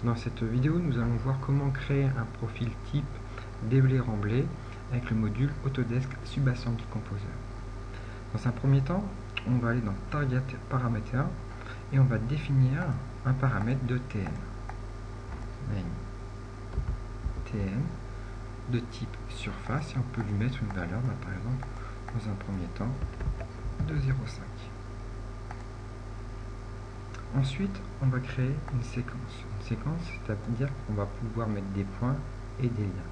Dans cette vidéo, nous allons voir comment créer un profil type déblé-remblé avec le module Autodesk Subassembly Composer. Dans un premier temps, on va aller dans Target Parameter et on va définir un paramètre de TN. TN de type surface et on peut lui mettre une valeur, par exemple, dans un premier temps, de 0,5. Ensuite, on va créer une séquence. Une séquence, c'est-à-dire qu'on va pouvoir mettre des points et des liens.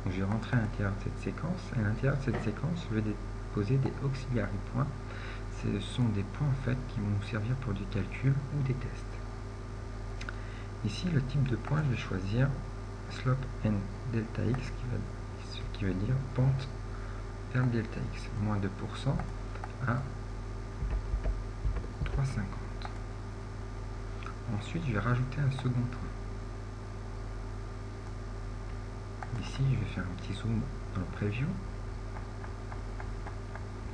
Donc, je vais rentrer à l'intérieur de cette séquence. Et à l'intérieur de cette séquence, je vais déposer des auxiliary points. Ce sont des points en fait qui vont nous servir pour du calcul ou des tests. Ici, le type de point, je vais choisir slope and delta x, ce qui veut dire pente vers le delta x, moins 2% à 3,50. Ensuite, je vais rajouter un second point. Ici, je vais faire un petit zoom dans le preview.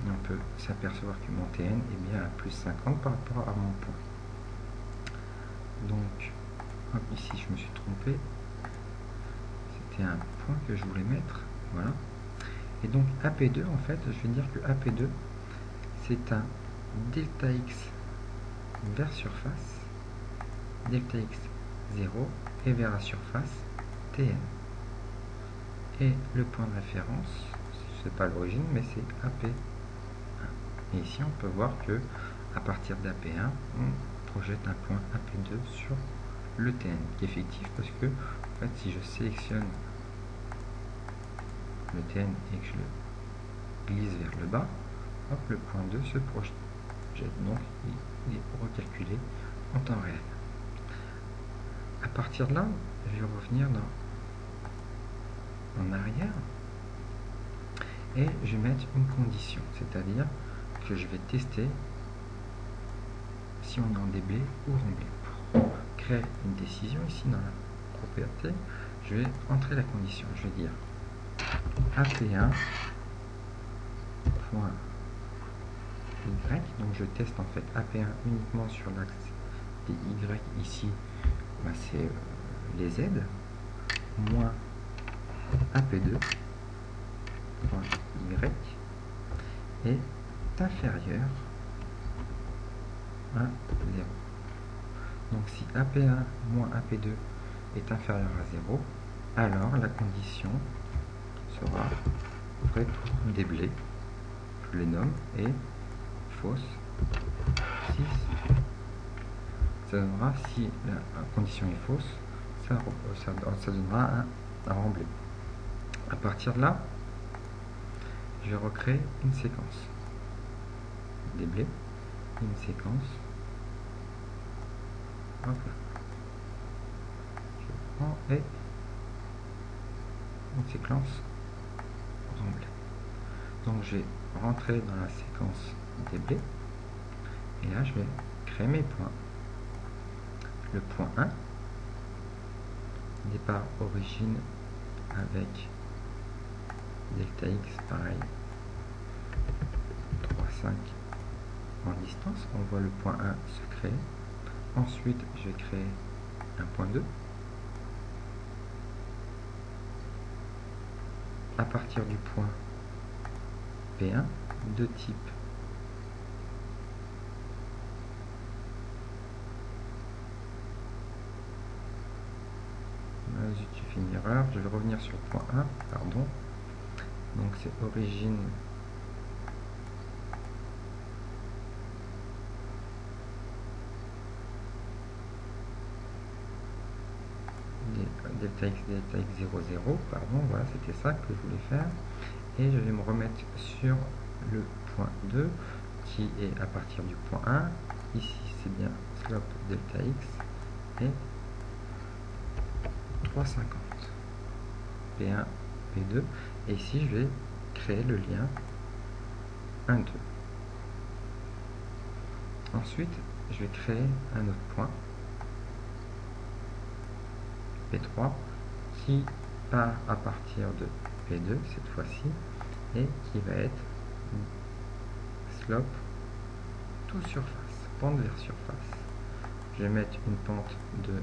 Et on peut s'apercevoir que mon TN est bien à plus 50 par rapport à mon point. Donc, hop, ici, je me suis trompé. C'était un point que je voulais mettre. Voilà. Et donc, AP2, en fait, je vais dire que AP2, c'est un delta x vers surface, delta x 0 et vers la surface TN. Et le point de référence, c'est pas l'origine, mais c'est AP1. Et ici, on peut voir que à partir d'AP1, on projette un point AP2 sur le TN, qui est fictif parce que, en fait, si je sélectionne le TN et que je le glisse vers le bas, hop, le point 2 se projette. Donc, il est recalculé en temps réel. À partir de là, je vais revenir en arrière et je vais mettre une condition, c'est-à-dire que je vais tester si on est en déblé ou remblé. Pour créer une décision ici dans la propriété, je vais entrer la condition. Je vais dire AP1 point Y, donc je teste en fait AP1 uniquement sur l'axe des Y ici, c'est les Z, moins AP2 point Y est inférieur à 0. Donc si AP1 moins AP2 est inférieur à 0, alors la condition sera vraie pour déblé, je les nomme, et fausse 6. Ça donnera, si la condition est fausse, ça donnera un remblai. À partir de là, je vais recréer une séquence. Déblé, une séquence. Hop là. Je prends et une séquence remblai. Donc je vais rentrer dans la séquence déblé. Et là, je vais créer mes points. Le point 1, départ origine avec delta x, pareil, 3,5 en distance. On voit le point 1 se créer. Ensuite, je vais créer un point 2. À partir du point P1, de type j'ai fait une erreur, je vais revenir sur le point 1, pardon. Donc c'est origine delta x 0, 0, pardon, voilà, c'était ça que je voulais faire. Et je vais me remettre sur le point 2 qui est à partir du point 1. Ici c'est bien slope delta x et 3,50 P1, P2, et ici je vais créer le lien 1, 2. Ensuite, je vais créer un autre point P3 qui part à partir de P2 cette fois-ci et qui va être slope tout surface, pente vers surface. Je vais mettre une pente de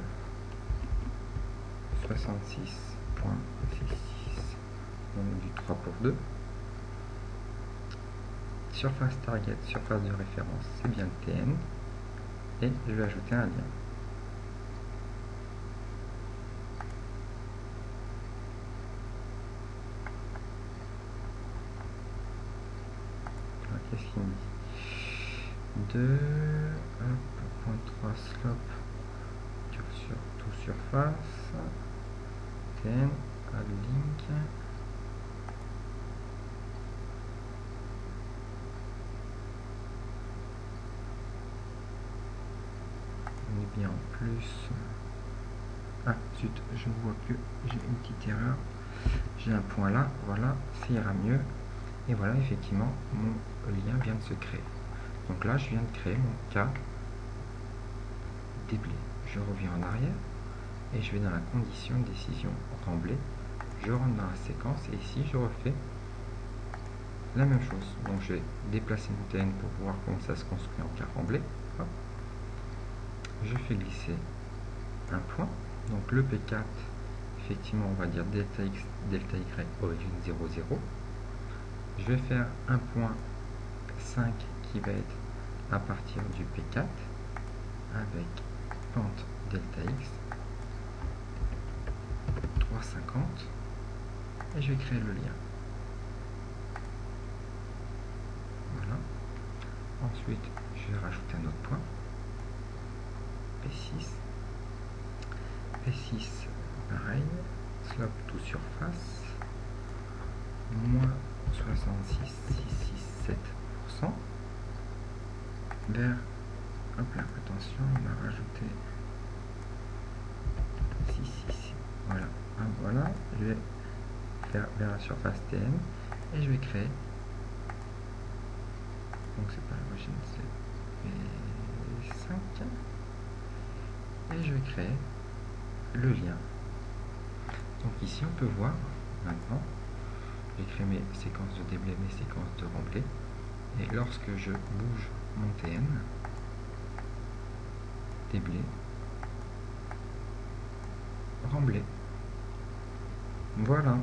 66.66, donc du 3 pour 2. Surface target, surface de référence, c'est bien le TN. Et je vais ajouter un lien. Qu'est-ce qu'il me dit? 2, point 3 slope sur tout surface, TN, add link. On est bien en plus. Ah zut, je vois que j'ai une petite erreur. J'ai un point là, voilà, ça ira mieux. Et voilà, effectivement, mon lien vient de se créer. Donc là, je viens de créer mon cas déblé. Je reviens en arrière et je vais dans la condition de décision remblai. Je rentre dans la séquence et ici, je refais la même chose. Donc je vais déplacer mon TN pour voir comment ça se construit en cas remblai. Hop. Je fais glisser un point. Donc le P4, effectivement, on va dire delta X, delta Y, origine 0, 0. Je vais faire un point 5 qui va être à partir du P4 avec pente delta X 3,50 et je vais créer le lien. Voilà. Ensuite, je vais rajouter un autre point. P6. P6, pareil. Slope to surface. Moins 66,667%. Vers, hop là, attention, on a rajouté 6. Voilà. Voilà. Je vais faire vers la surface TN et je vais créer. Donc c'est pas l'origine, c'est P5 et je vais créer le lien. Donc ici on peut voir maintenant, j'ai créé mes séquences de déblai, mes séquences de remblai, et lorsque je bouge mon TN, déblai, remblai, voilà.